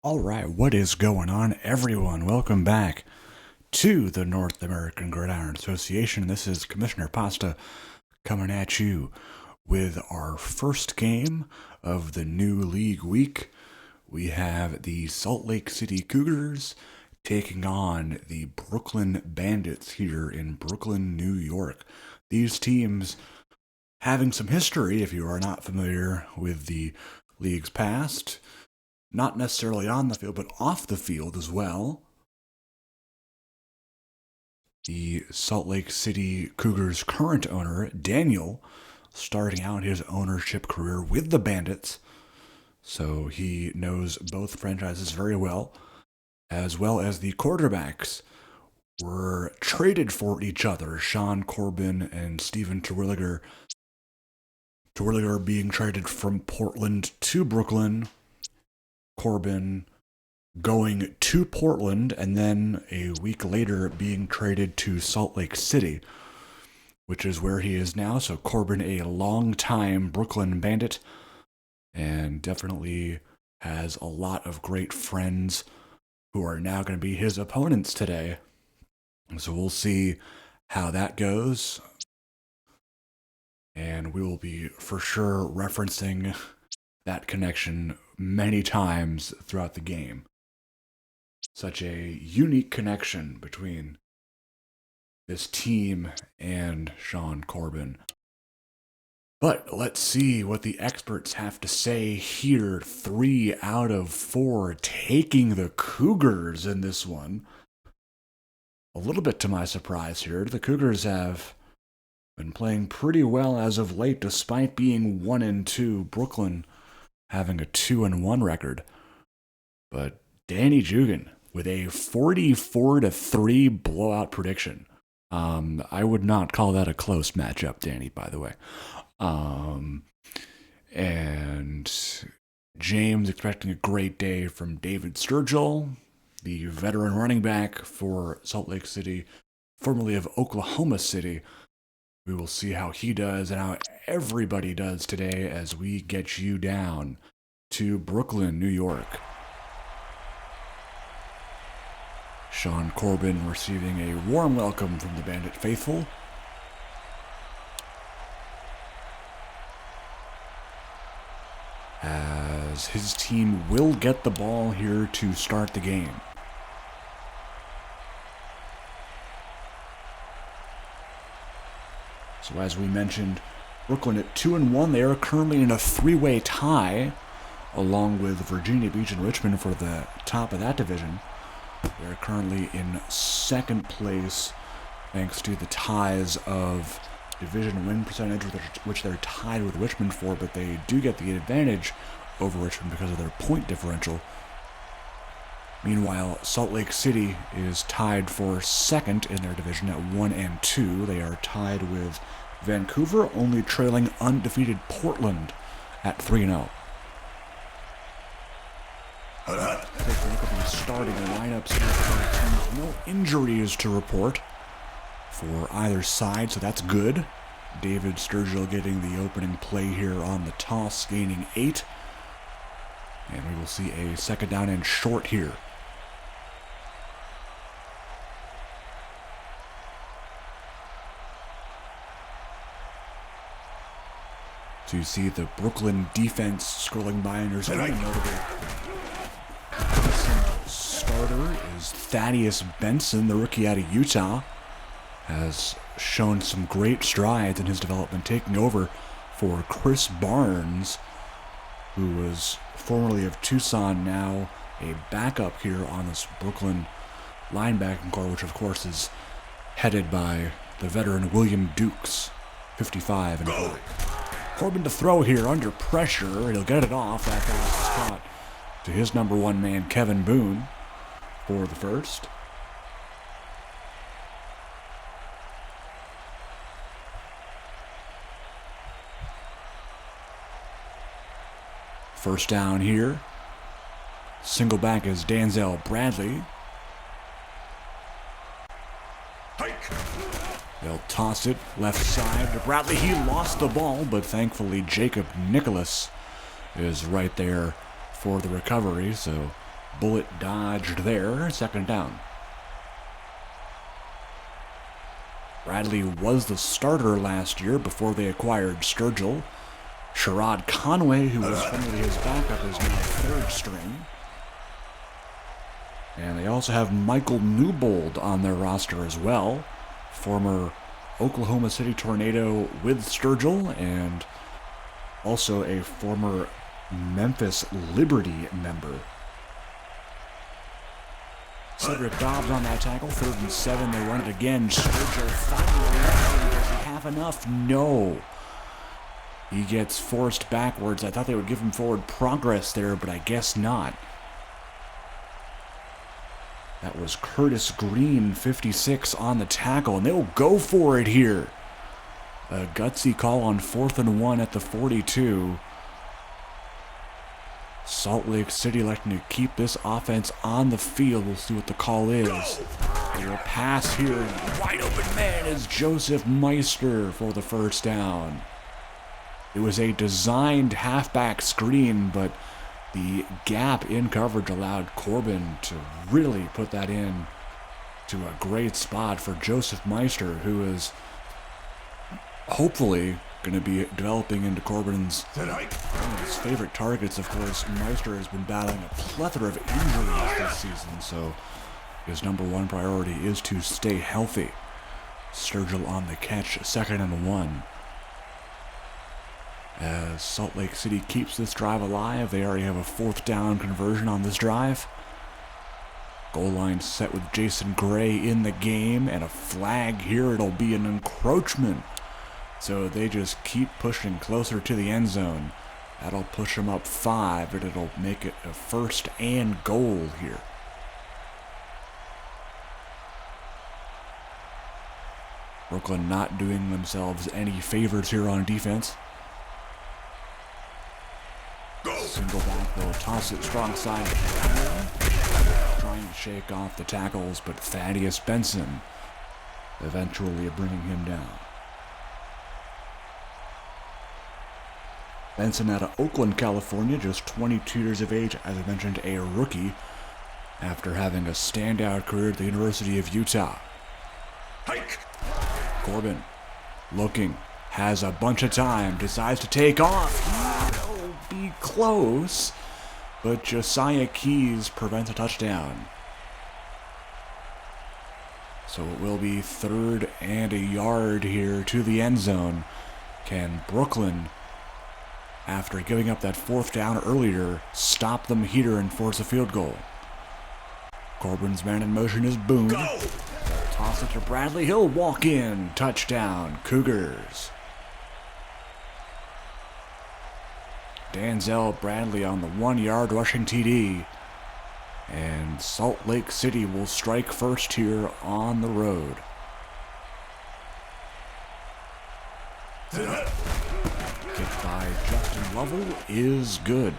All right, what is going on, everyone? Welcome back to the North American Gridiron Association. This is Commissioner Pasta coming at you with our first game of the new league week. We have the Salt Lake City Cougars taking on the Brooklyn Bandits here in Brooklyn, New York. These teams having some history, if you are not familiar with the league's past. Not necessarily on the field, but off the field as well. The Salt Lake City Cougars' current owner, Daniel, starting out his ownership career with the Bandits. So he knows both franchises very well as the quarterbacks were traded for each other. Sean Corbin and Steven Terwilliger. Terwilliger being traded from Portland to Brooklyn. Corbin going to Portland and then a week later being traded to Salt Lake City, which is where he is now. So Corbin, a long-time Brooklyn Bandit, and definitely has a lot of great friends who are now going to be his opponents today. So we'll see how that goes. And we will be for sure referencing that connection many times throughout the game. Such a unique connection between this team and Sean Corbin. But let's see what the experts have to say here. 3 out of 4 taking the Cougars in this one. A little bit to my surprise here, the Cougars have been playing pretty well as of late, despite being 1-2. Brooklyn having a 2-1 record. But Danny Jugan with a 44-3 blowout prediction. I would not call that a close matchup, Danny, by the way. And James expecting a great day from David Sturgill, the veteran running back for Salt Lake City, formerly of Oklahoma City. We will see how he does and how everybody does today as we get you down to Brooklyn, New York. Sean Corbin receiving a warm welcome from the Bandit faithful. As his team will get the ball here to start the game. So as we mentioned, Brooklyn at 2-1. They are currently in a 3-way tie, along with Virginia Beach and Richmond for the top of that division. They're currently in second place, thanks to the ties of division win percentage, which they're tied with Richmond for, but they do get the advantage over Richmond because of their point differential. Meanwhile, Salt Lake City is tied for second in their division at 1-2. They are tied with Vancouver, only trailing undefeated Portland at 3-0. Take a look at the starting lineups here. No injuries to report for either side, so that's good. David Sturgill getting the opening play here on the toss, gaining 8. And we will see a second down and short here. So you see the Brooklyn defense scrolling by, and there's very notable starter is Thaddeus Benson, the rookie out of Utah, has shown some great strides in his development, taking over for Chris Barnes, who was formerly of Tucson, now a backup here on this Brooklyn linebacking core, which of course is headed by the veteran William Dukes, 55 and 40. Corbin to throw here under pressure. He'll get it off. That pass is caught to his number 1 man, Kevin Boone, for the first. First down here. Single back is Danzel Bradley. They'll toss it left side to Bradley. He lost the ball, but thankfully Jacob Nicholas is right there for the recovery. So Bullet dodged there, second down. Bradley was the starter last year before they acquired Sturgill. Sherrod Conway, who was formerly his backup, is now third string. And they also have Michael Newbold on their roster as well, former Oklahoma City Tornado with Sturgill, and also a former Memphis Liberty member. Cedric Dobbs on that tackle, 3rd and 7, they run it again. Sturgill finally, does he have enough? No. He gets forced backwards. I thought they would give him forward progress there, but I guess not. That was Curtis Green, 56, on the tackle, and they'll go for it here. A gutsy call on 4th and 1 at the 42. Salt Lake City electing to keep this offense on the field. We'll see what the call is. They will pass here. Wide open man is Joseph Meister for the first down. It was a designed halfback screen, but the gap in coverage allowed Corbin to really put that in to a great spot for Joseph Meister, who is hopefully going to be developing into Corbin's one of his favorite targets. Of course, Meister has been battling a plethora of injuries this season, so his number one priority is to stay healthy. Sturgill on the catch, 2nd and 1. As Salt Lake City keeps this drive alive, they already have a 4th down conversion on this drive. Goal line set with Jason Gray in the game, and a flag here. It'll be an encroachment. So they just keep pushing closer to the end zone. That'll push them up 5, but it'll make it a 1st and goal here. Brooklyn not doing themselves any favors here on defense. Single back, they'll toss it strong side. Trying to shake off the tackles, but Thaddeus Benson eventually bringing him down. Benson out of Oakland, California, just 22 years of age, as I mentioned, a rookie, after having a standout career at the University of Utah. Hike. Corbin, looking, has a bunch of time, decides to take off. He'll be close, but Josiah Keys prevents a touchdown. So it will be 3rd and a yard here to the end zone. Can Brooklyn, after giving up that 4th down earlier, stop them here and force a field goal? Corbin's man in motion is Boone. Go. Toss it to Bradley. He'll walk in. Touchdown, Cougars. Danzel Bradley on the 1-yard rushing TD. And Salt Lake City will strike first here on the road. Kick by Justin Lovell is good.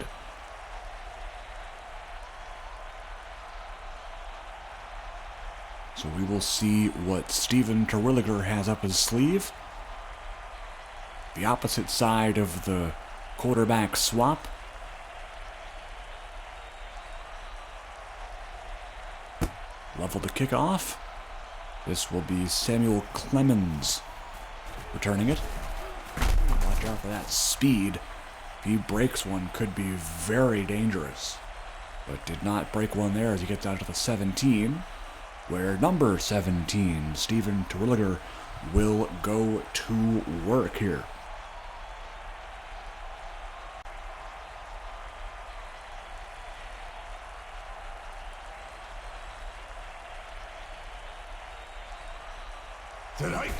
So we will see what Steven Terwilliger has up his sleeve. The opposite side of the quarterback swap. Lovell to kick off. This will be Samuel Clemens returning it. Watch out for that speed. If he breaks one, could be very dangerous. But did not break one there as he gets out to the 17, where number 17, Steven Terwilliger, will go to work here. Tonight.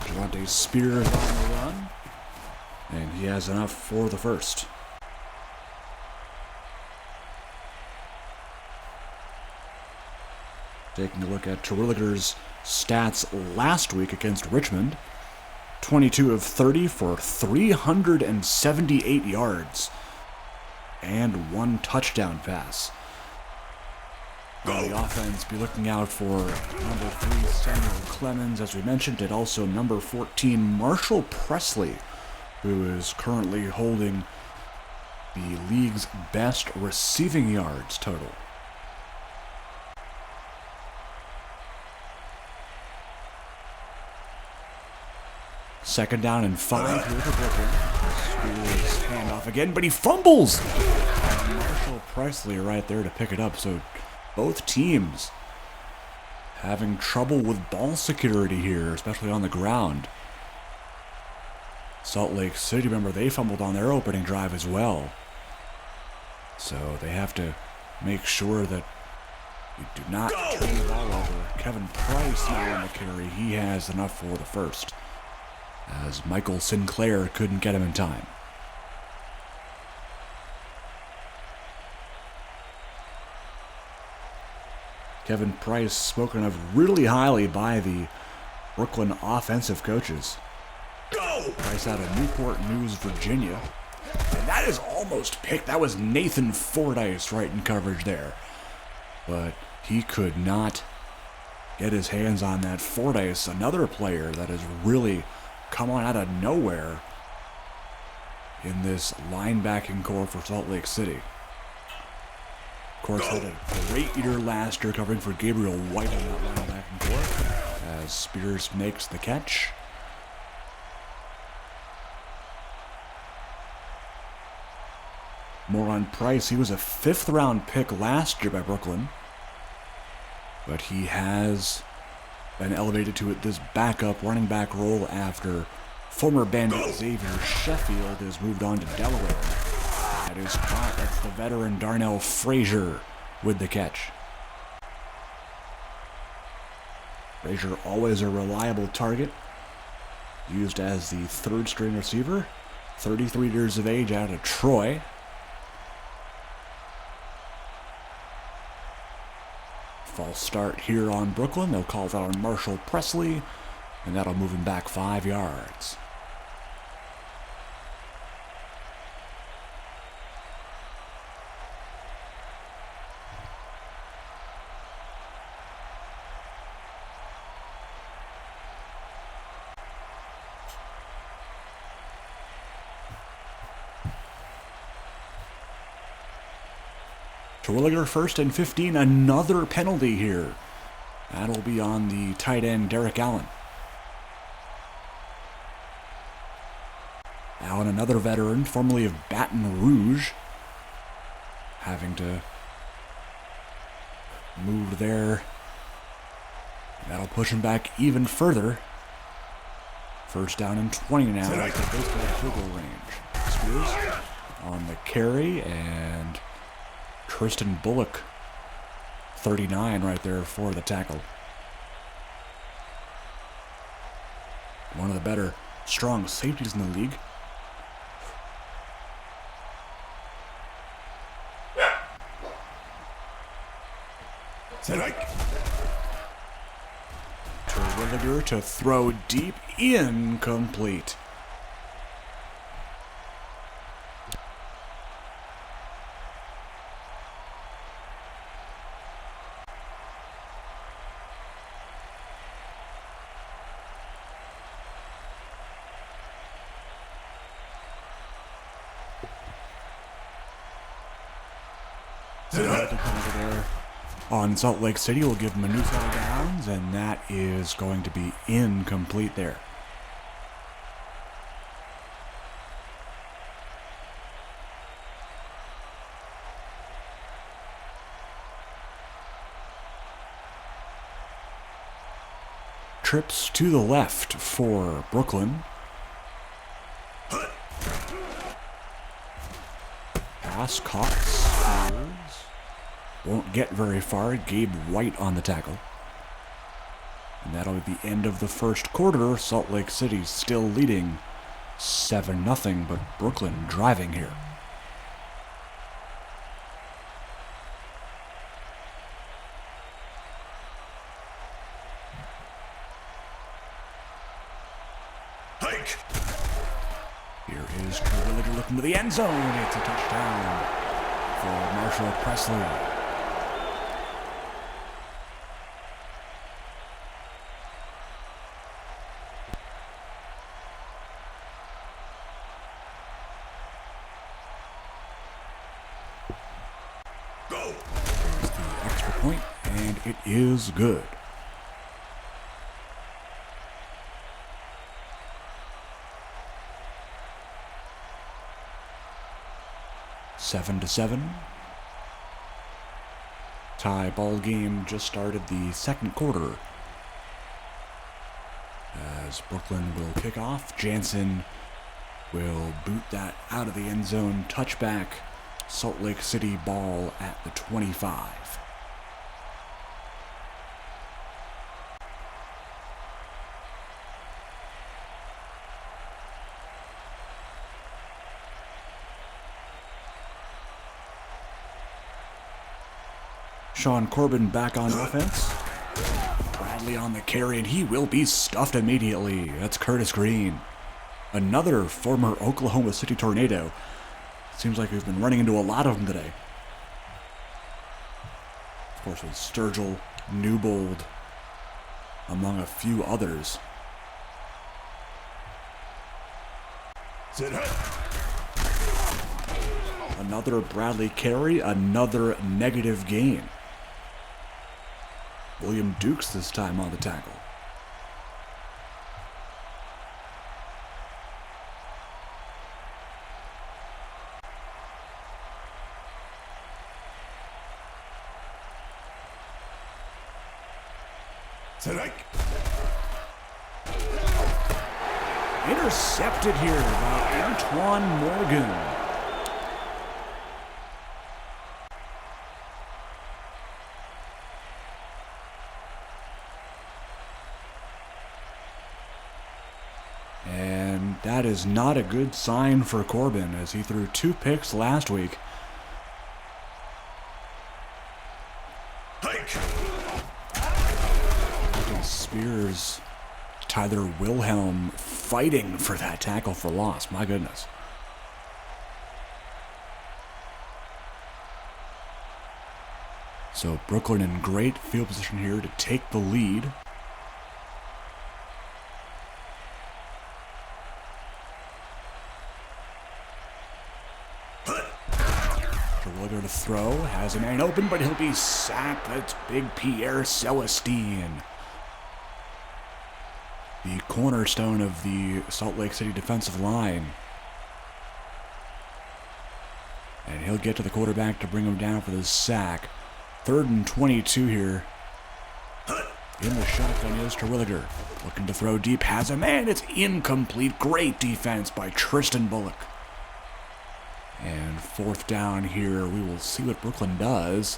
Javonte Spears on the run, and he has enough for the first. Taking a look at Terwilliger's stats last week against Richmond. 22 of 30 for 378 yards and 1 touchdown pass. The offense be looking out for number 3, Samuel Clemens, as we mentioned, and also number 14, Marshall Presley, who is currently holding the league's best receiving yards total. Second down and 5 here for Brooklyn. Spears handoff again, but he fumbles. And Marshall Presley right there to pick it up. So both teams having trouble with ball security here, especially on the ground. Salt Lake City, remember, they fumbled on their opening drive as well. So they have to make sure that you do not turn the ball over. Kevin Price now on the carry. He has enough for the first, as Michael Sinclair couldn't get him in time. Kevin Price spoken of really highly by the Brooklyn offensive coaches. Price out of Newport News, Virginia. And that is almost picked. That was Nathan Fordyce right in coverage there. But he could not get his hands on that. Fordyce, another player that has really come on out of nowhere in this linebacking core for Salt Lake City. Of course, had a great year last year covering for Gabriel White on that linebacking core as Spears makes the catch. More on Price. He was a 5th round pick last year by Brooklyn, but he has been elevated to this backup running back role after former Bandit Xavier Sheffield has moved on to Delaware. That is caught. That's the veteran Darnell Frazier with the catch. Frazier, always a reliable target, used as the 3rd string receiver, 33 years of age, out of Troy. False start here on Brooklyn. They'll call that on Marshall Presley, and that'll move him back 5 yards. Terwilliger 1st and 15, another penalty here. That'll be on the tight end, Derek Allen. Allen, another veteran, formerly of Baton Rouge, having to move there. That'll push him back even further. First down and 20 now at the baseball field goal range. Spears on the carry, and Tristan Bullock, 39 right there for the tackle. One of the better strong safeties in the league. Terwilliger to throw deep, incomplete. There on Salt Lake City will give him a new set of downs, and that is going to be incomplete there. Trips to the left for Brooklyn. Pass caught. Spears won't get very far. Gabe White on the tackle. And that'll be the end of the first quarter. Salt Lake City still leading 7-0, but Brooklyn driving here. Here is Terwilliger looking to the end zone. It's a touchdown for Marshall Presley. There's the extra point, and it is good. Seven to 7. Tie ball game just started the second quarter. As Brooklyn will kick off, Jansen will boot that out of the end zone. Touchback, Salt Lake City ball at the 25. Sean Corbin back on offense. Bradley on the carry, and he will be stuffed immediately. That's Curtis Green, another former Oklahoma City Tornado. Seems like we've been running into a lot of them today. Of course, with Sturgill, Newbold, among a few others. Another Bradley carry, another negative gain. William Dukes this time on the tackle. Intercepted here by Antoine Morgan. And that is not a good sign for Corbin, as he threw 2 picks last week. Spears, Tyler Wilhelm fighting for that tackle for loss. My goodness. So Brooklyn in great field position here to take the lead. Terwilliger to throw, has a man open, but he'll be sacked. That's big Pierre Celestine, the cornerstone of the Salt Lake City defensive line. And he'll get to the quarterback to bring him down for the sack. 3rd and 22 here. In the shotgun is Terwilliger. Looking to throw deep, has a man. It's incomplete. Great defense by Tristan Bullock. And 4th down here. We will see what Brooklyn does.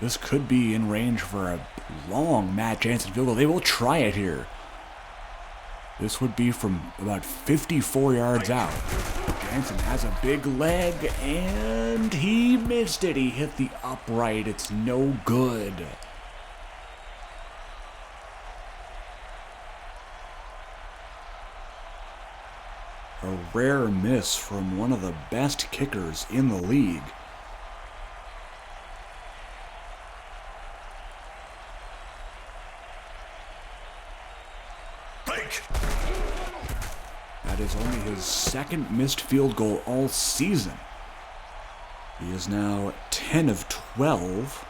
This could be in range for a long Matt Jansen field goal. They will try it here. This would be from about 54 yards out. Jansen has a big leg, and he missed it. He hit the upright. It's no good. A rare miss from one of the best kickers in the league. That is only his 2nd missed field goal all season. He is now 10 of 12.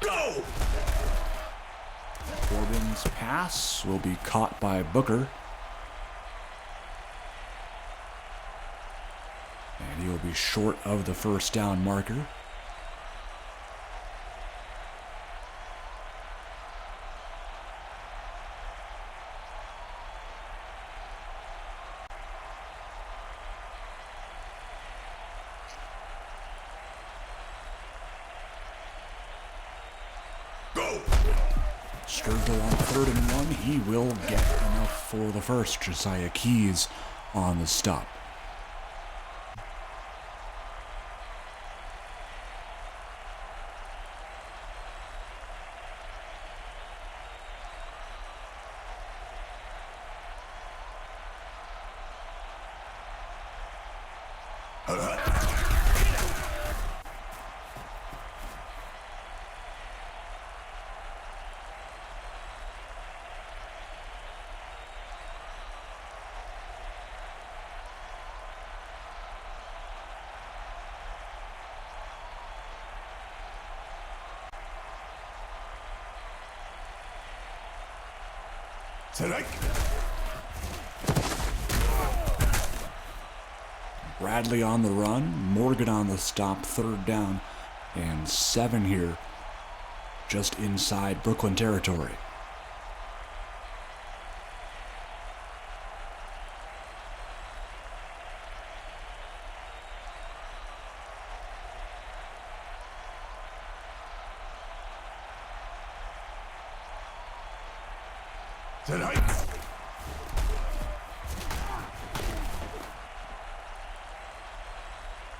Go! Corbin's pass will be caught by Booker. And he will be short of the 1st down marker. Go! Sturgill on 3rd and 1. He will get enough for the first. Josiah Keys on the stop. Bradley on the run, Morgan on the stop, 3rd down and 7 here, just inside Brooklyn territory.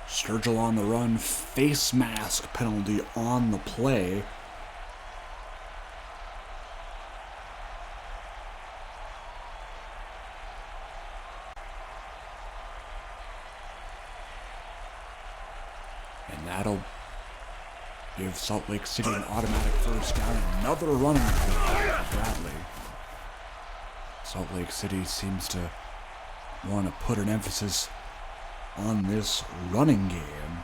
Sturgill on the run, face mask penalty on the play. And that'll give Salt Lake City an automatic 1st down. Another running play for Bradley. Salt Lake City seems to want to put an emphasis on this running game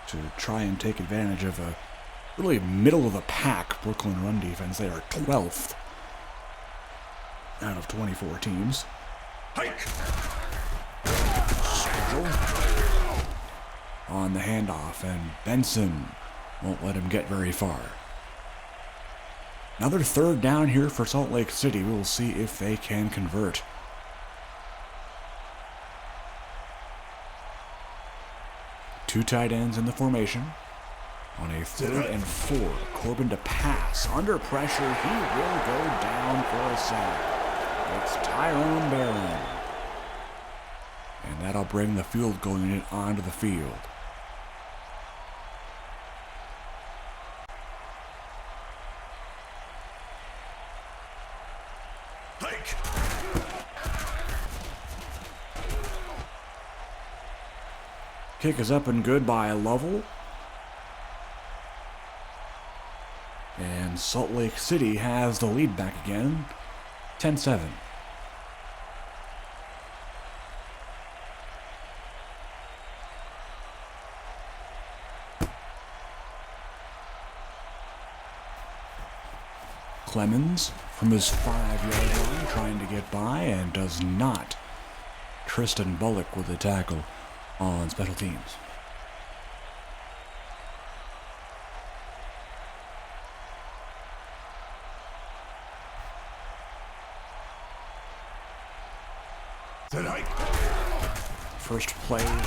to try and take advantage of a really middle of the pack Brooklyn run defense. They are 12th out of 24 teams. On the handoff, and Benson won't let him get very far. Another 3rd down here for Salt Lake City. We'll see if they can convert. Two tight ends in the formation. On a 3rd and 4, Corbin to pass. Under pressure, he will go down for a sack. It's Tyrone Barron. And that'll bring the field goal unit onto the field. Kick is up and good by Lovell. And Salt Lake City has the lead back again, 10-7. Clemens from his 5-yard line trying to get by and does not. Tristan Bullock with the tackle on special teams. First play in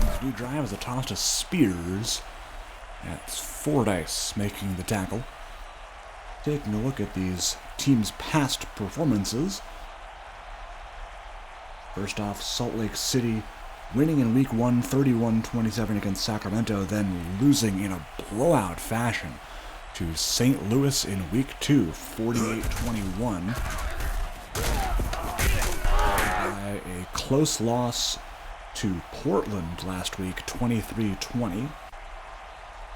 this new drive is a toss to Spears. That's Fordyce making the tackle. Taking a look at these teams' past performances. First off, Salt Lake City winning in Week 1, 31-27 against Sacramento, then losing in a blowout fashion to St. Louis in Week 2, 48-21. By a close loss to Portland last week, 23-20.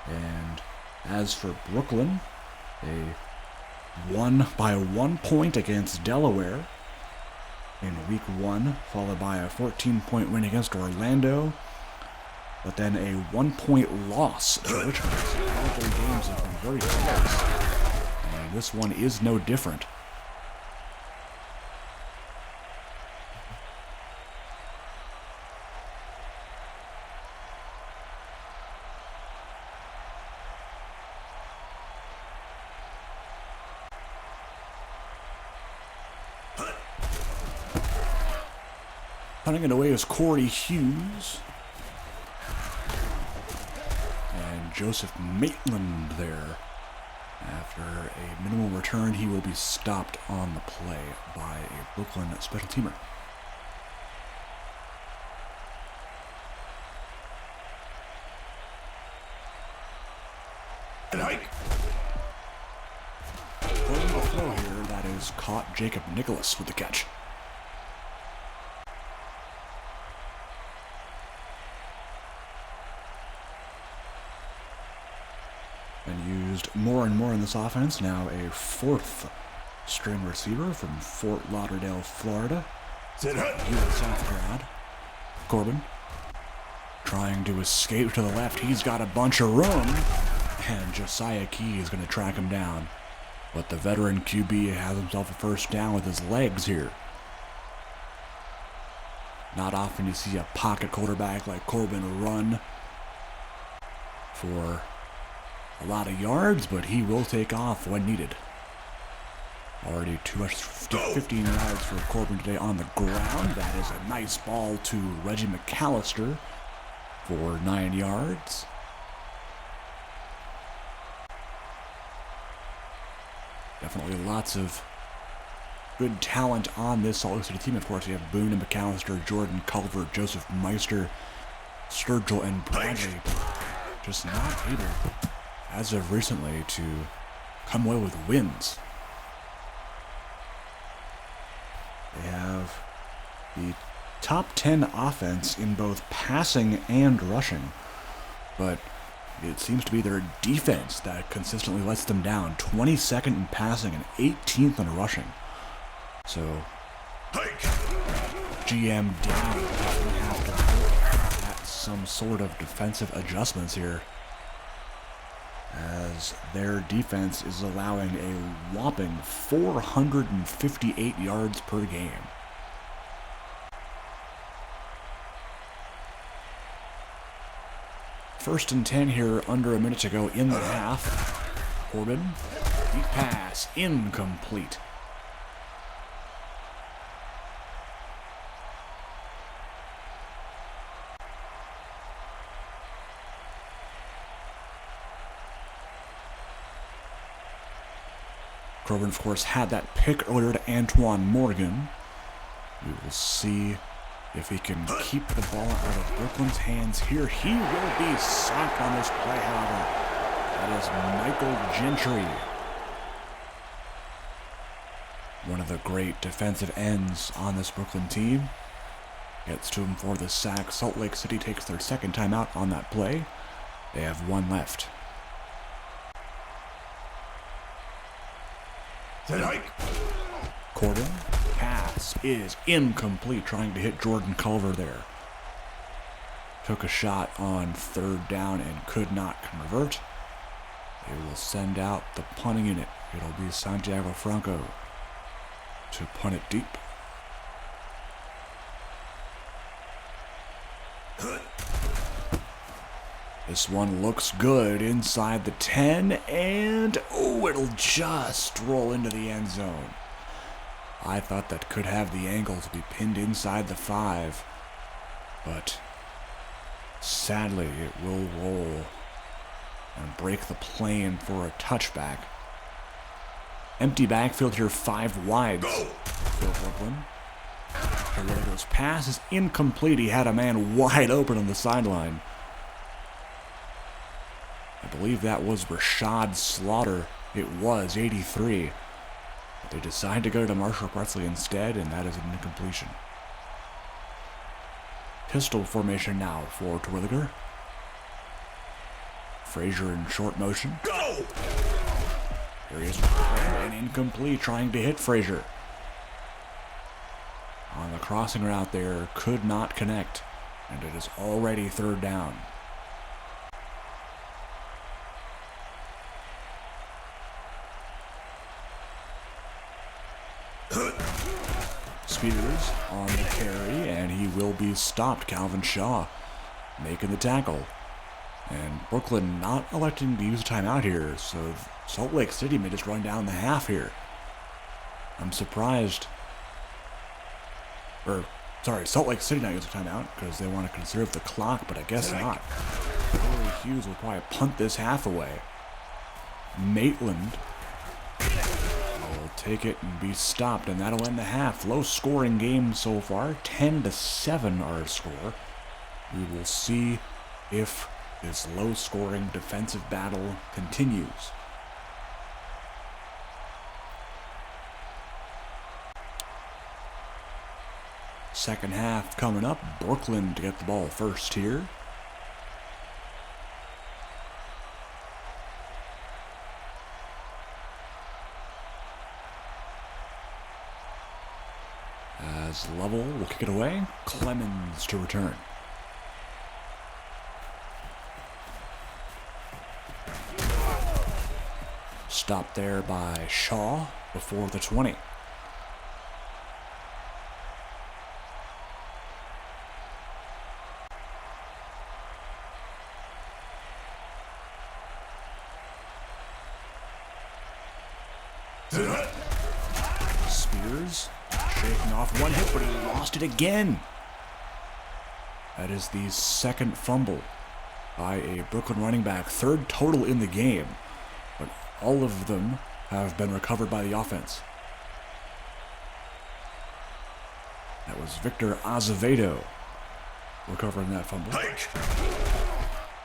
And as for Brooklyn, a won by 1 point against Delaware in Week 1, followed by a 14-point win against Orlando, but then a 1-point loss to Richmond. All three games have been very close, and this one is no different. Punting it away is Corey Hughes. And Joseph Maitland there. After a minimal return, he will be stopped on the play by a Brooklyn special teamer. Playing the throw here, that is caught Jacob Nicholas with the catch. Been used more and more in this offense. Now a 4th string receiver from Fort Lauderdale, Florida. USF grad. Corbin trying to escape to the left. He's got a bunch of room. And Josiah Key is going to track him down. But the veteran QB has himself a first down with his legs here. Not often you see a pocket quarterback like Corbin run for a lot of yards, but he will take off when needed. Already 15 yards for Corbin today on the ground. That is a nice ball to Reggie McAllister for 9 yards. Definitely lots of good talent on this Salt Lake City team. Of course, you have Boone and McAllister, Jordan Culver, Joseph Meister, Sturgill, and Bradley. Just not able, as of recently, to come away with wins. They have the top 10 offense in both passing and rushing, but it seems to be their defense that consistently lets them down. 22nd in passing and 18th in rushing. So, GM down definitely have to look at some sort of defensive adjustments here, as their defense is allowing a whopping 458 yards per game. First and 10 here, under a minute to go in the half. Corbin, deep pass, incomplete. Corbin, of course, had that pick earlier to Antoine Morgan. We will see if he can keep the ball out of Brooklyn's hands here. He will be sacked on this play, however. That is Michael Gentry. One of the great defensive ends on this Brooklyn team. Gets to him for the sack. Salt Lake City takes their second timeout on that play. They have one left. Corbin, pass is incomplete, trying to hit Jordan Culver there. Took a shot on third down and could not convert. They will send out the punting unit. It'll be Santiago Franco to punt it deep. This one looks good inside the 10, and it'll just roll into the end zone. I thought that could have the angle to be pinned inside the 5, but sadly it will roll and break the plane for a touchback. Empty backfield here, 5 wides for Brooklyn. Herrera's pass is incomplete. He had a man wide open on the sideline. I believe that was Rashad Slaughter. It was 83. But they decide to go to Marshall Presley instead, and that is an incompletion. Pistol formation now for Terwilliger. Frazier in short motion. Go! Here he is, and incomplete, trying to hit Frazier. On the crossing route there, could not connect, and it is already third down. Spears on the carry, and he will be stopped. Calvin Shaw making the tackle. And Brooklyn not electing to use a timeout here, so Salt Lake City may just run down the half here. I'm surprised. Salt Lake City not using a timeout because they want to conserve the clock, but I guess not. Corey Hughes will probably punt this half away. Maitland will take it and be stopped, and that'll end the half. Low scoring game so far, 10-7 our score. We will see if this low scoring defensive battle continues. Second half coming up. Brooklyn to get the ball first here. As Lovell will kick it away. Clemens to return. Stopped there by Shaw before the 20. Spears shaking off one hit, but he lost it again. That is the second fumble by a Brooklyn running back, third total in the game, but all of them have been recovered by the offense. That was Victor Azevedo recovering that fumble.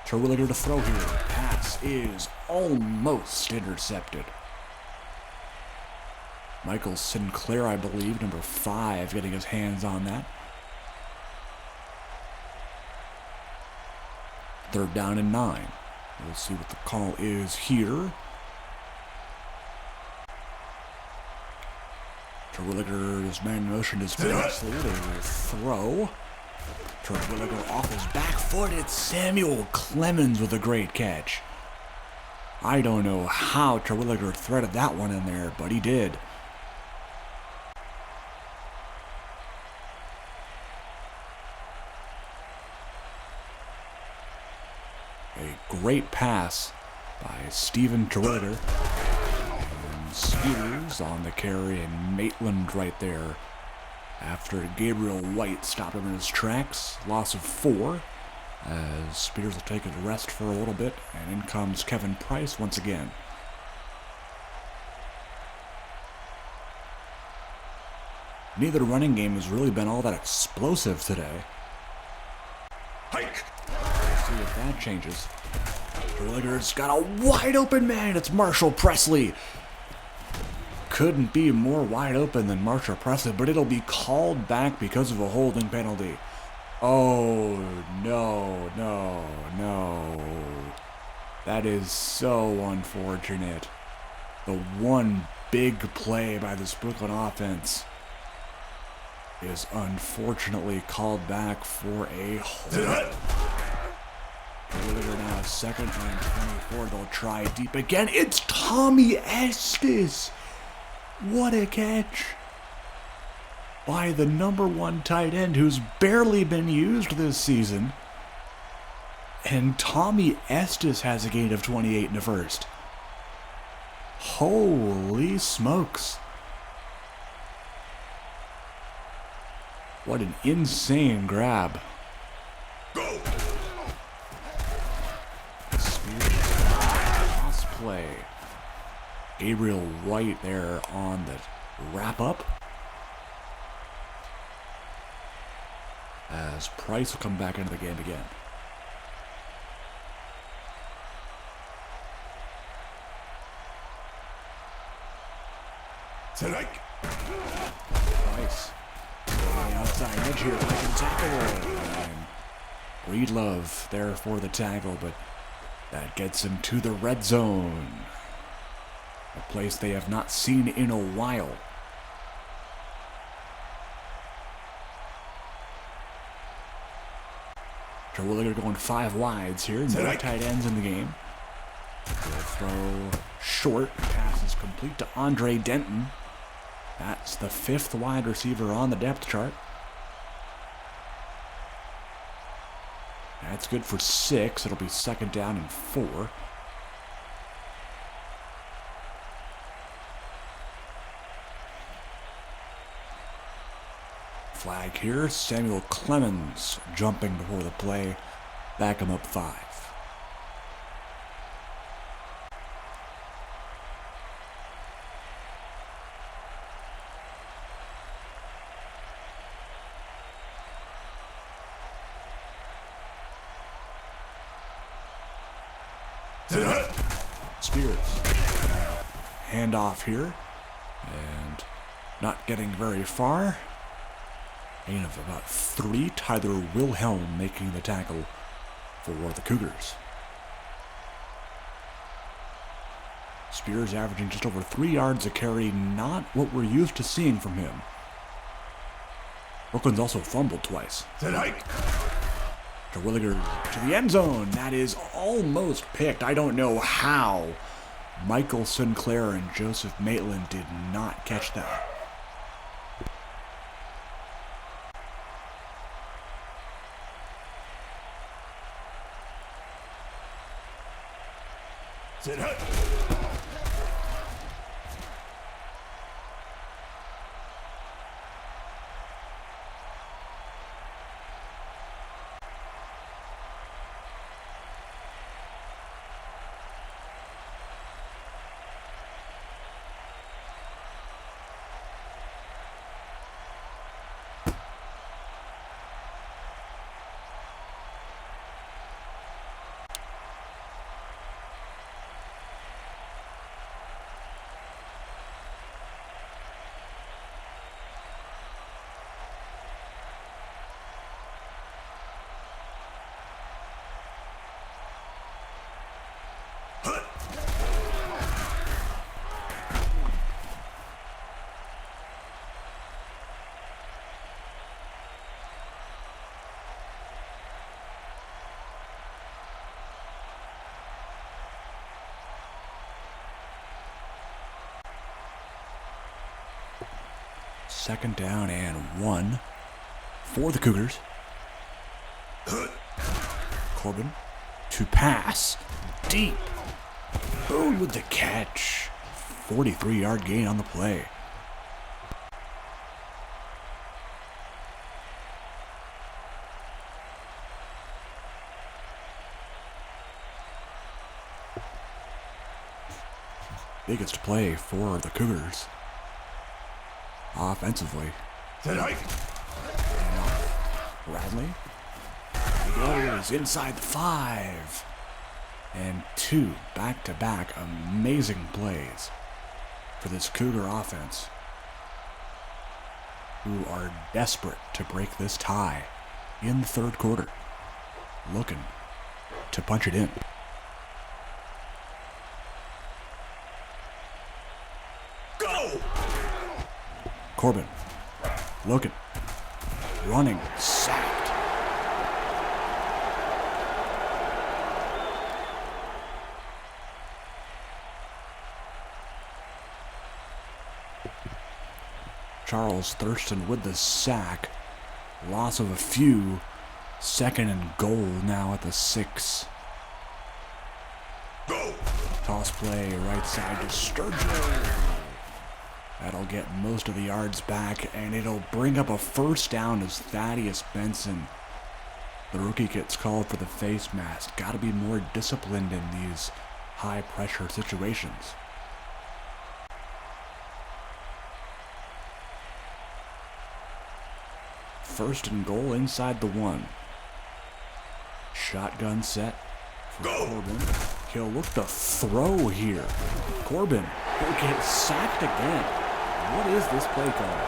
Terwilliger to throw here. Pass is almost intercepted. Michael Sinclair, I believe, number 5, getting his hands on that. Third down and 9. We'll see what the call is here. Terwilliger's man in motion is Bexley. They will throw. Terwilliger off his back foot. It's Samuel Clemens with a great catch. I don't know how Terwilliger threaded that one in there, but he did. A great pass by Stephen Terwilliger. And Spears on the carry, and Maitland right there after Gabriel White stopped him in his tracks. Loss of 4 as Spears will take his rest for a little bit, and in comes Kevin Price once again. Neither running game has really been all that explosive today. Hike! Let's see if that changes. Terwilliger's got a wide open man. It's Marshall Presley. Couldn't be more wide open than Marshall Presley, but it'll be called back because of a holding penalty. Oh, no, no, no. That is so unfortunate. The one big play by this Brooklyn offense is unfortunately called back for a hold. Terwilliger now second and 24. They'll try deep again. It's Tommy Estes. What a catch by the number 1 tight end who's barely been used this season. And Tommy Estes has a gain of 28 in the first. Holy smokes. What an insane grab. Go! Spears. Cross play. Gabriel White there on the wrap-up. As Price will come back into the game again. Select. Price. On the outside edge here, I can tackle. And Breedlove there for the tackle, but that gets him to the red zone. A place they have not seen in a while. Terwilliger going 5 wides here. No tight ends in the game. They'll throw short. Pass is complete to Andre Denton. That's the 5th wide receiver on the depth chart. That's good for 6. It'll be second down and 4. Flag here. Samuel Clemens jumping before the play. Back him up 5. Spears. Handoff here. And not getting very far. Gain of about 3. Tyler Wilhelm making the tackle for the Cougars. Spears averaging just over 3 yards a carry. Not what we're used to seeing from him. Brooklyn's also fumbled twice. Terwilliger to the end zone. That is almost picked. I don't know how Michael Sinclair and Joseph Maitland did not catch that. Sit hut. Second down and 1 for the Cougars. Corbin to pass. Deep. Boone with the catch. 43-yard gain on the play. Biggest play for the Cougars. Offensively. Tonight. Bradley. He goes inside the 5. And 2 back-to-back amazing plays for this Cougar offense, who are desperate to break this tie in the third quarter, looking to punch it in. Go! Corbin, looking, running, sacked. Charles Thurston with the sack. Loss of a few. Second and goal now at the 6. Go! Toss play right side to Sturgeon. That'll get most of the yards back, and it'll bring up a first down as Thaddeus Benson, the rookie, gets called for the face mask. Got to be more disciplined in these high-pressure situations. First and goal inside the 1. Shotgun set for Corbin. He'll look to throw here. Corbin will get sacked again. What is this play call?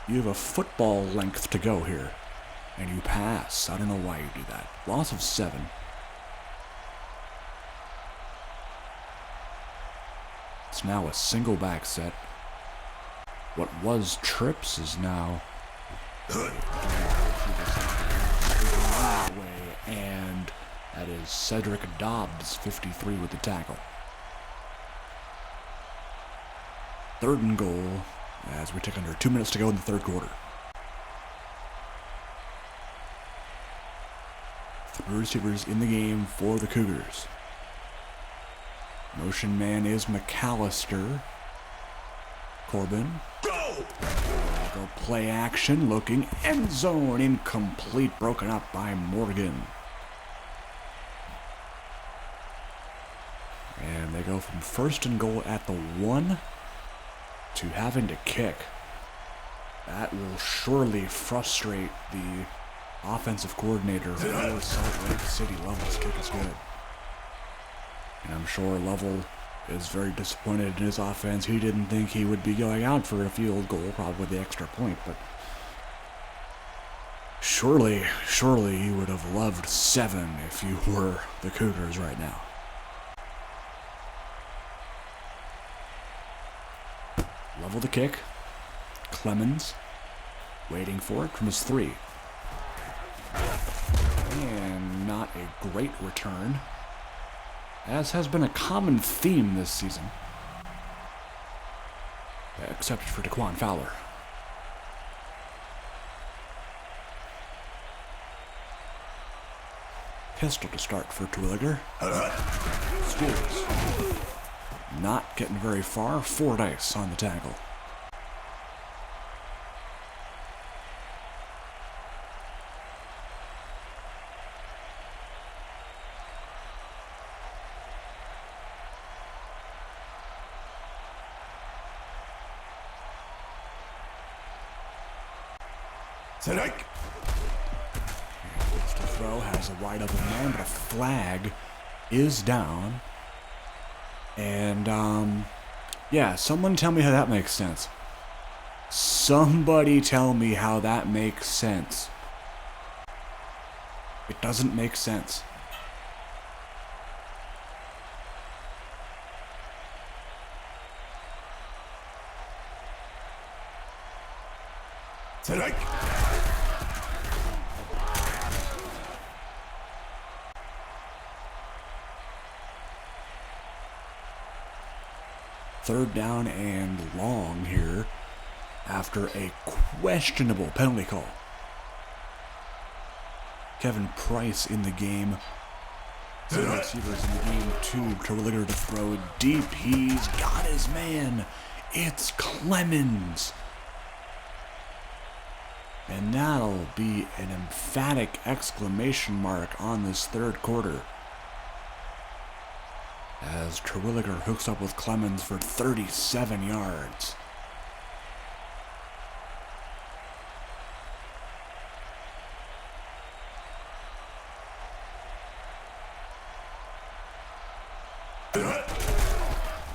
You have a football length to go here, and you pass. I don't know why you do that. Loss of 7. It's now a single back set. What was trips is now and that is Cedric Dobbs, 53, with the tackle. Third and goal as we take under 2 minutes to go in the third quarter. 3 receivers in the game for the Cougars. Motion man is McAllister. Corbin. Go play action, looking, end zone, incomplete, broken up by Morgan. And they go from first and goal at the 1 to having to kick. That will surely frustrate the offensive coordinator for Salt Lake City. Lovell's kick is good. And I'm sure Lovell is very disappointed in his offense. He didn't think he would be going out for a field goal, probably with the extra point, but surely you would have loved 7 if you were the Cougars right now. Lovell the kick. Clemens waiting for it from his 3. And not a great return, as has been a common theme this season, except for Daquan Fowler. Pistol to start for Terwilliger. Spears. Not getting very far. 4 dice on the tackle. Tonight. To throw, has a wide open man, but a flag is down. And, yeah, someone tell me how that makes sense. Somebody tell me how that makes sense. It doesn't make sense. Tonight. Third down and long here after a questionable penalty call. Kevin Price in the game. The receivers in the game too. Terwilliger to throw deep. He's got his man. It's Clemens. And that'll be an emphatic exclamation mark on this third quarter, as Terwilliger hooks up with Clemens for 37 yards.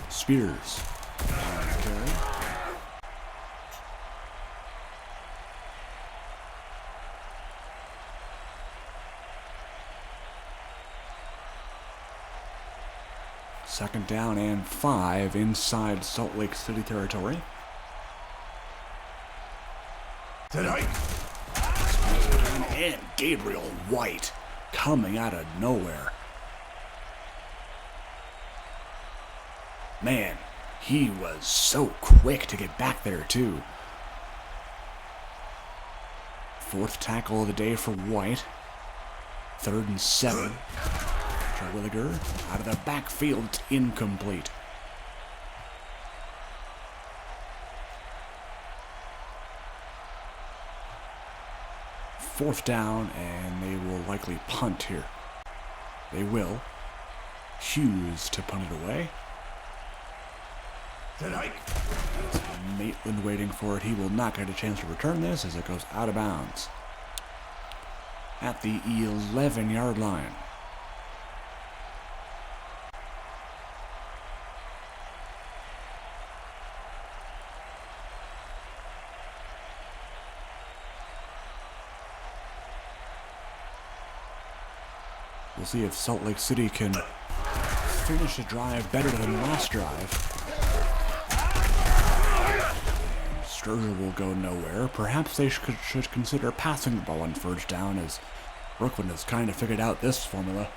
Spears. Okay. Second down and 5 inside Salt Lake City territory. Tonight. And Gabriel White coming out of nowhere. Man, he was so quick to get back there too. Fourth tackle of the day for White. 3rd and 7. Terwilliger out of the backfield. It's incomplete. Fourth down, and they will likely punt here. They will. Hughes to punt it away. Tonight. Maitland waiting for it. He will not get a chance to return this as it goes out of bounds at the 11-yard line. We'll see if Salt Lake City can finish the drive better than the last drive. Sturgill will go nowhere. Perhaps they should consider passing the ball on first down, as Brooklyn has kind of figured out this formula.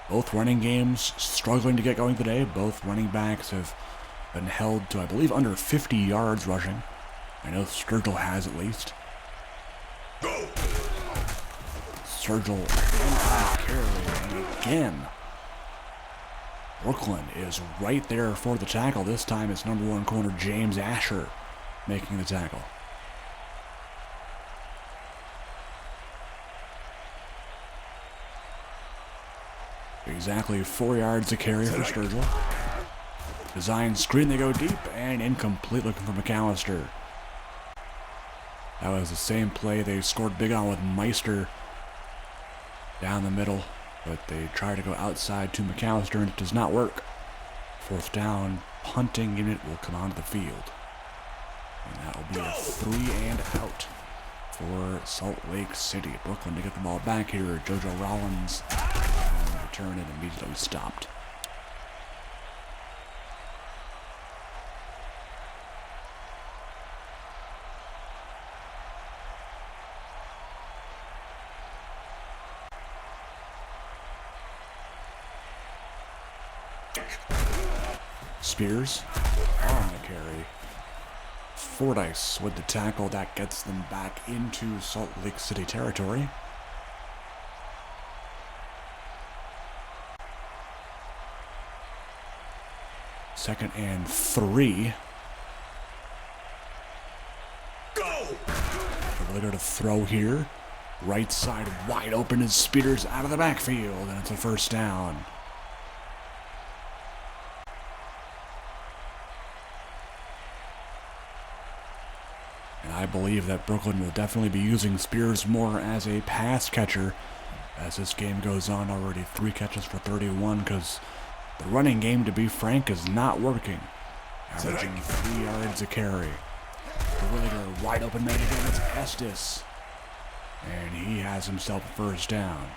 Both running games struggling to get going today. Both running backs have been held to, I believe, under 50 yards rushing. I know Sturgill has at least. Go. Sturgill and again. Brooklyn is right there for the tackle. This time it's number 1 corner James Asher making the tackle. Exactly 4 yards to carry for Sturgill. Design screen, they go deep and incomplete, looking for McAllister. That was the same play they scored big on with Meister down the middle, but they try to go outside to McAllister and it does not work. Fourth down, punting unit will come onto the field. And that will be a 3 and out for Salt Lake City. Brooklyn to get the ball back here. JoJo Rollins and return it immediately stopped. Spears on the carry. Fordyce with the tackle that gets them back into Salt Lake City territory. Second and 3. Go! Later to throw here. Right side wide open as Spears out of the backfield, and it's a first down. And I believe that Brooklyn will definitely be using Spears more as a pass catcher as this game goes on. Already 3 catches for 31 because the running game, to be frank, is not working. Averaging 3 yards a carry. Later, wide open man again, it's Estes. And he has himself a first down.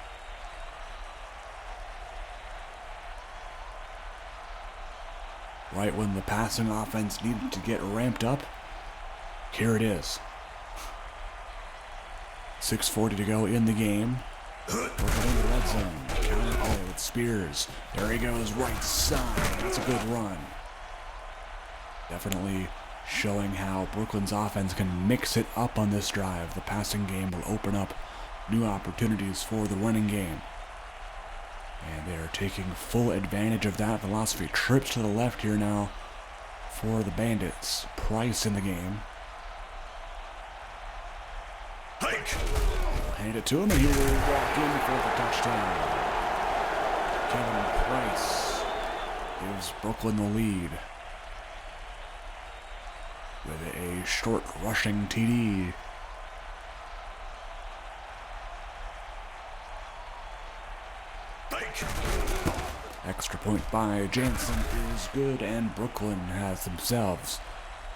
Right when the passing offense needed to get ramped up, here it is. 6:40 to go in the game. We're in the red zone. Counter play with Spears. There he goes, right side. That's a good run. Definitely showing how Brooklyn's offense can mix it up on this drive. The passing game will open up new opportunities for the running game. And they are taking full advantage of that philosophy. Trips to the left here now for the Bandits. Price in the game. Hike! We'll hand it to him and he will walk in for the touchdown. Kevin Price gives Brooklyn the lead with a short rushing TD. Extra point by Jansen is good, and Brooklyn has themselves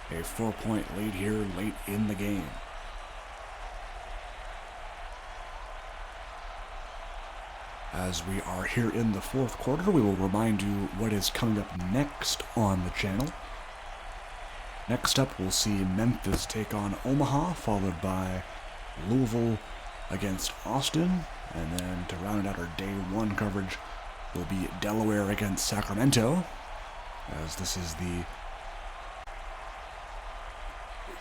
a 4-point lead here late in the game. As we are here in the 4th quarter, we will remind you what is coming up next on the channel. Next up, we'll see Memphis take on Omaha, followed by Louisville against Austin. And then to round out our day 1 coverage will be Delaware against Sacramento, as this is the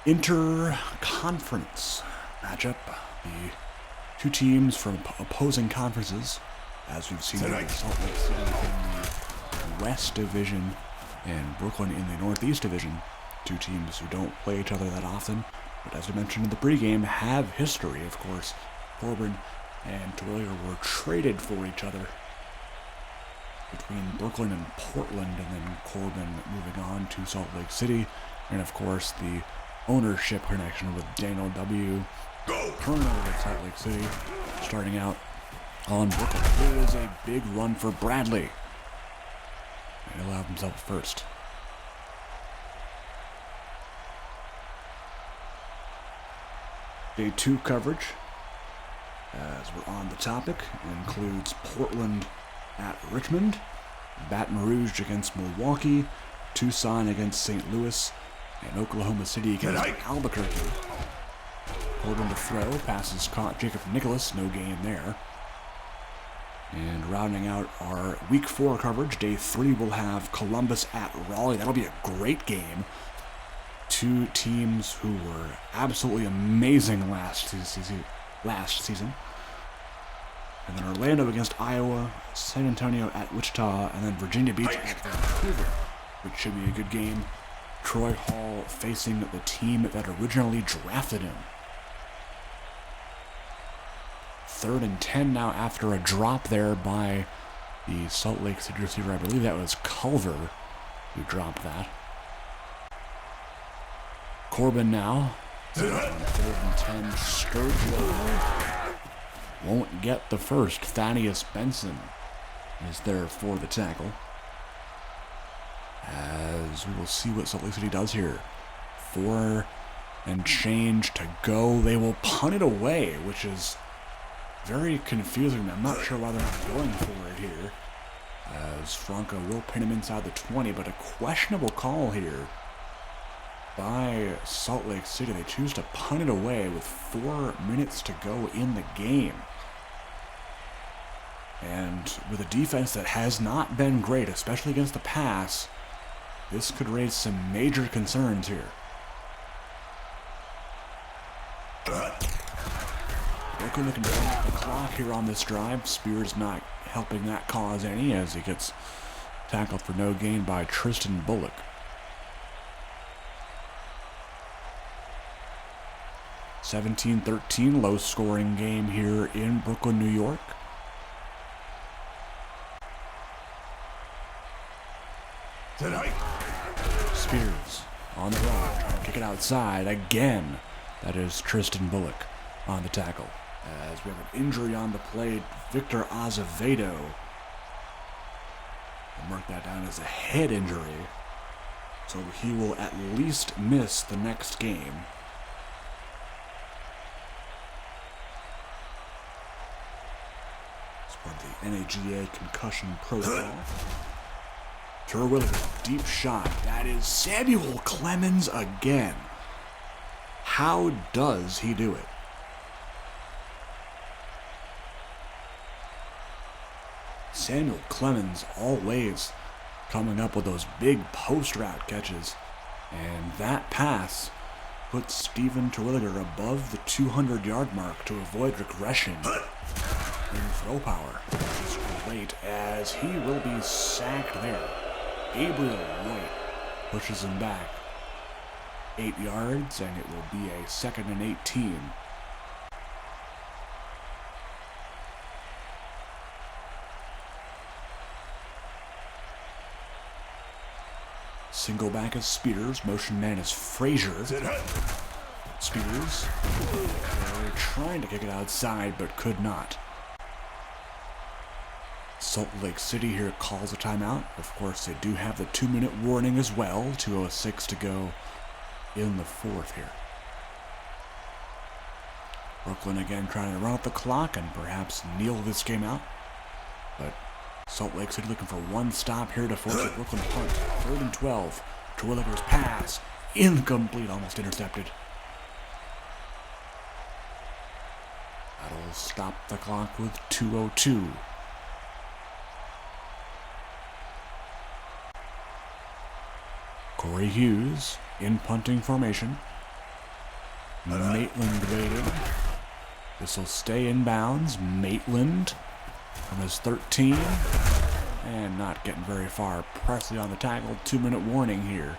inter-conference matchup. The 2 teams from opposing conferences, as we've seen in Salt Lake City in the West Division and Brooklyn in the Northeast Division. 2 teams who don't play each other that often, but as we mentioned in the pregame, have history. Of course, Corbin and Terwilliger were traded for each other between Brooklyn and Portland, and then Corbin moving on to Salt Lake City, and of course the ownership connection with Daniel W. Turnover at Salt Lake City, starting out on Brooklyn. Here is a big run for Bradley, and he'll have himself first. Day 2 coverage, as we're on the topic, includes Portland at Richmond, Baton Rouge against Milwaukee, Tucson against St. Louis, and Oklahoma City against Albuquerque. Corbin to throw, passes caught Jacob Nicholas, no gain there. And rounding out our Week 4 coverage, Day 3 will have Columbus at Raleigh. That'll be a great game. 2 teams who were absolutely amazing last season. And then Orlando against Iowa, San Antonio at Wichita, and then Virginia Beach at Vancouver, which should be a good game. Troy Hall facing the team that originally drafted him. 3rd and 10 now after a drop there by the Salt Lake City receiver. I believe that was Culver who dropped that. Corbin now. 3rd and 10, Sturgeon won't get the first. Thaddeus Benson is there for the tackle. As we will see what Salt Lake City does here. 4 and change to go. They will punt it away, which is very confusing. I'm not sure why they're not going for it here, as Franco will pin him inside the 20, but a questionable call here by Salt Lake City. They choose to punt it away with 4 minutes to go in the game. And with a defense that has not been great, especially against the pass, this could raise some major concerns here. Brooklyn looking to stop the clock here on this drive. Spears not helping that cause any as he gets tackled for no gain by Tristan Bullock. (17-13), low-scoring game here in Brooklyn, New York. Tonight. Spears on the run, trying to kick it outside again. That is Tristan Bullock on the tackle. As we have an injury on the play, Victor Azevedo. We'll mark that down as a head injury, so he will at least miss the next game. It's part of the NAGA concussion protocol. Terwilliger, deep shot. That is Samuel Clemens again. How does he do it? Samuel Clemens always coming up with those big post route catches. And that pass puts Steven Terwilliger above the 200-yard mark to avoid regression in throw power. Which is great as he will be sacked there. Gabriel White pushes him back 8 yards, and it will be a 2nd and 18. Single back is Spears. Motion man is Frazier. Spears trying to kick it outside, but could not. Salt Lake City here calls a timeout. Of course, they do have the 2-minute warning as well. 2:06 to go in the fourth here. Brooklyn again trying to run up the clock and perhaps kneel this game out. But Salt Lake City looking for one stop here to force a Brooklyn punt. 3rd and 12. Terwilliger's pass. Incomplete, almost intercepted. That'll stop the clock with 2:02. Corey Hughes in punting formation. Maitland waiting. This will stay in bounds. Maitland from his 13. And not getting very far. Presley on the tackle. 2-minute warning here.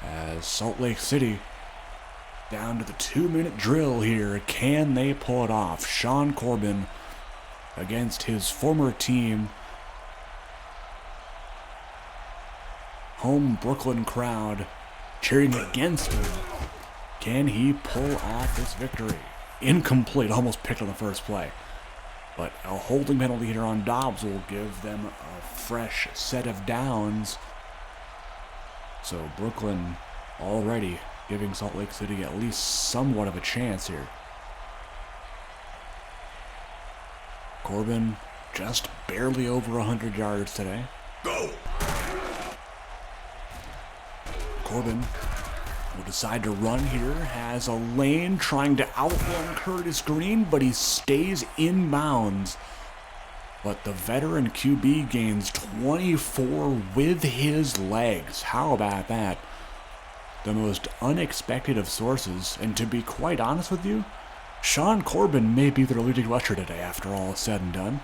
As Salt Lake City down to the 2-minute drill here. Can they pull it off? Sean Corbin against his former team. Home Brooklyn crowd cheering against him. Can he pull off this victory? Incomplete, almost picked on the first play. But a holding penalty here on Dobbs will give them a fresh set of downs. So Brooklyn already giving Salt Lake City at least somewhat of a chance here. Corbin just barely over 100 yards today. Go! Corbin will decide to run here, has a lane trying to outrun Curtis Green, but he stays in bounds. But the veteran QB gains 24 with his legs. How about that? The most unexpected of sources, and to be quite honest with you, Sean Corbin may be their leading rusher today after all is said and done.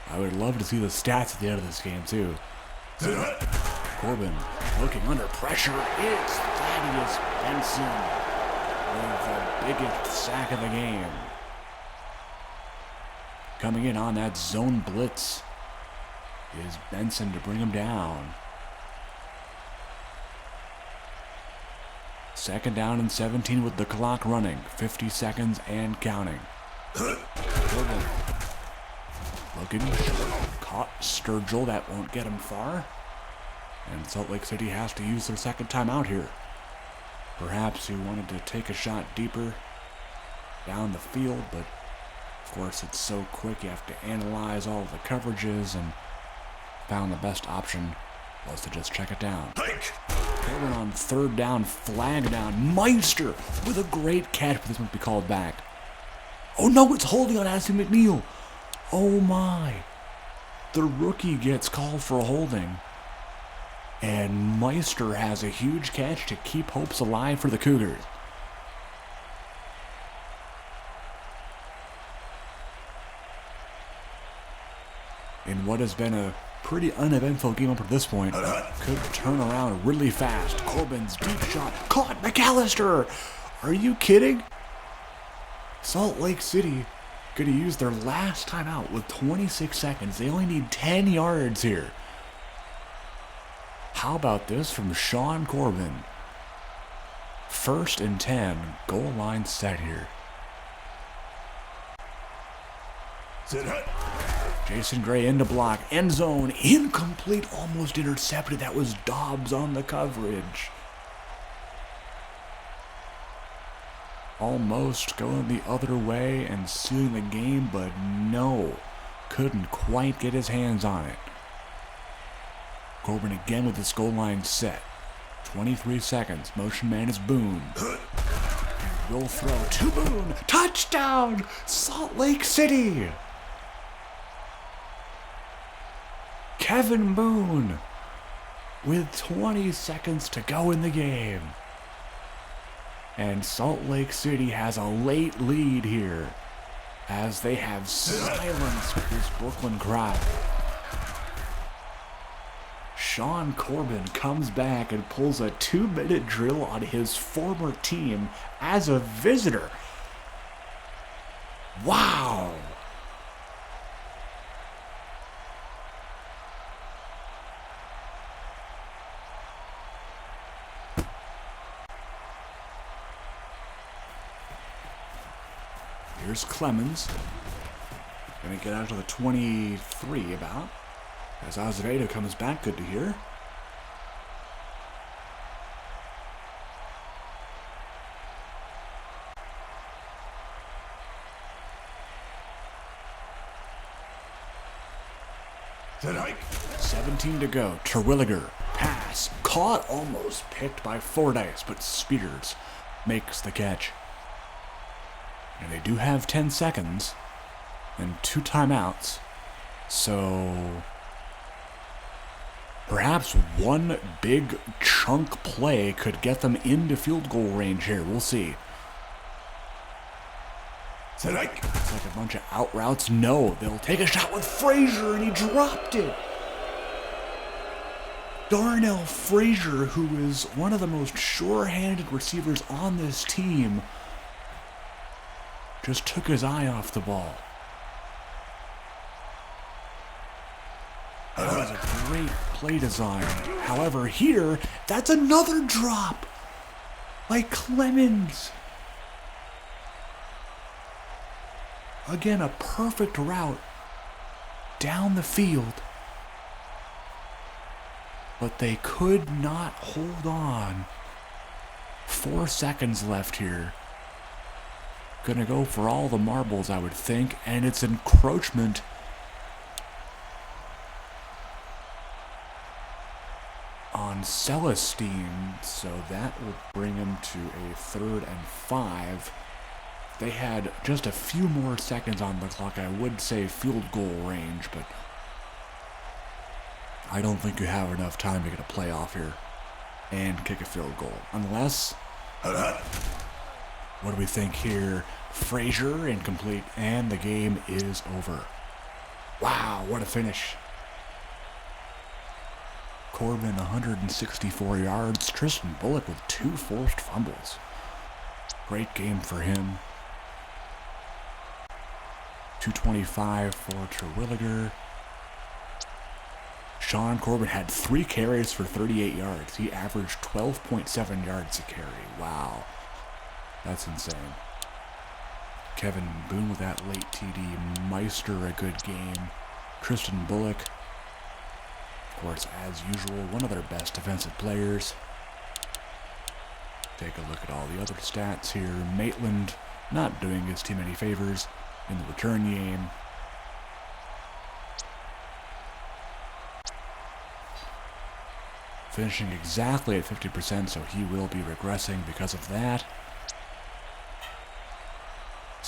I would love to see the stats at the end of this game too. Corbin looking under pressure. It's Thaddeus Benson with the biggest sack of the game. Coming in on that zone blitz is Benson to bring him down. 2nd down and 17 with the clock running. 50 seconds and counting. Corbin looking caught Sturgill. That won't get him far. And Salt Lake City has to use their 2nd timeout here. Perhaps he wanted to take a shot deeper down the field, but of course it's so quick you have to analyze all the coverages, and found the best option was to just check it down. Corbin on 3rd down, flag down. Meister with a great catch, but this must be called back. Oh no, it's holding on Ashley McNeil. Oh my. The rookie gets called for a holding. And Meister has a huge catch to keep hopes alive for the Cougars. In what has been a pretty uneventful game up to this point, could turn around really fast. Corbin's deep shot caught McAllister. Are you kidding? Salt Lake City going to use their last timeout with 26 seconds. They only need 10 yards here. How about this from Sean Corbin? 1st and 10, goal line set here. Sit hut. Jason Gray into block, end zone, incomplete, almost intercepted. That was Dobbs on the coverage. Almost going the other way and sealing the game, but no, couldn't quite get his hands on it. Corbin again with his goal line set. 23 seconds, motion man is Boone. And will throw to Boone, touchdown, Salt Lake City! Kevin Boone with 20 seconds to go in the game. And Salt Lake City has a late lead here as they have silenced this Brooklyn crowd. Sean Corbin comes back and pulls a 2-minute drill on his former team as a visitor. Wow! Here's Clemens. Gonna get out to the 23 about. As Azevedo comes back, good to hear. Sit hike. 17 to go. Terwilliger. Pass. Caught, almost picked by Fordyce, but Spears makes the catch. And they do have 10 seconds and 2 timeouts. So perhaps one big chunk play could get them into field goal range here. We'll see. Sit hike. It's like a bunch of out routes. No, they'll take a shot with Frazier, and he dropped it. Darnell Frazier, who is one of the most sure-handed receivers on this team, just took his eye off the ball. That was a great play design. However, here, that's another drop by Clemens. Again, a perfect route down the field. But they could not hold on. 4 seconds left here. Gonna go for all the marbles, I would think, and it's encroachment. On Celestine, so that will bring him to a 3rd and 5. They had just a few more seconds on the clock. I would say field goal range, but I don't think you have enough time to get a play off here and kick a field goal. Unless, what do we think here? Frazier, incomplete, and the game is over. Wow, what a finish. Corbin, 164 yards. Tristan Bullock with 2 forced fumbles. Great game for him. 225 for Terwilliger. Sean Corbin had 3 carries for 38 yards. He averaged 12.7 yards a carry. Wow. That's insane. Kevin Boone with that late TD. Meister, a good game. Tristan Bullock, of course, as usual, one of their best defensive players. Take a look at all the other stats here. Maitland not doing his team any favors in the return game. Finishing exactly at 50%, so he will be regressing because of that.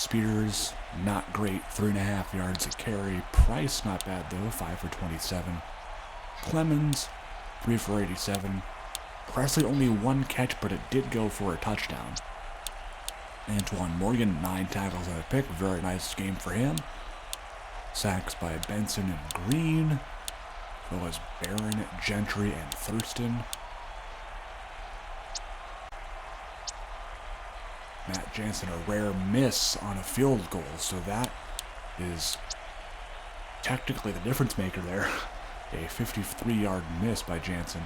Spears, not great, 3.5 yards a carry. Price, not bad though, 5 for 27. Clemens, 3 for 87. Presley only 1 catch, but it did go for a touchdown. Antoine Morgan, 9 tackles and a pick. Very nice game for him. Sacks by Benson and Green, as well as Barron, Gentry, and Thurston. Matt Jansen, a rare miss on a field goal, so that is technically the difference maker there. A 53-yard miss by Jansen.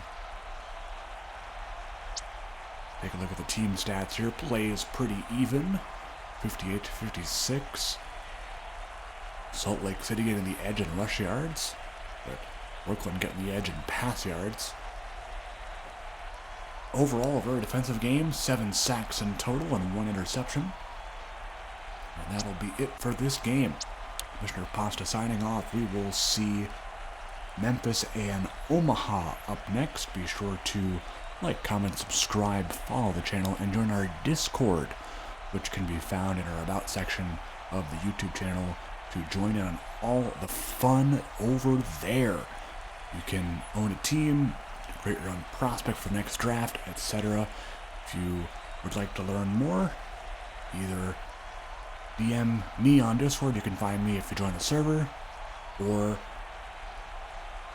Take a look at the team stats here. Plays pretty even, 58 to 56. Salt Lake City getting the edge in rush yards, but Brooklyn getting the edge in pass yards. Overall, a very defensive game. 7 sacks in total and 1 interception. And that'll be it for this game. Commissioner Pasta signing off. We will see Memphis and Omaha up next. Be sure to like, comment, subscribe, follow the channel, and join our Discord, which can be found in our About section of the YouTube channel to join in on all the fun over there. You can own a team, create your own prospect for the next draft, etc. If you would like to learn more, either DM me on Discord, you can find me if you join the server, or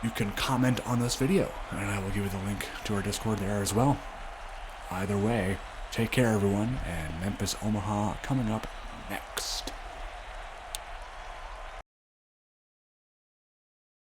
you can comment on this video, and I will give you the link to our Discord there as well. Either way, take care everyone, and Memphis, Omaha coming up next.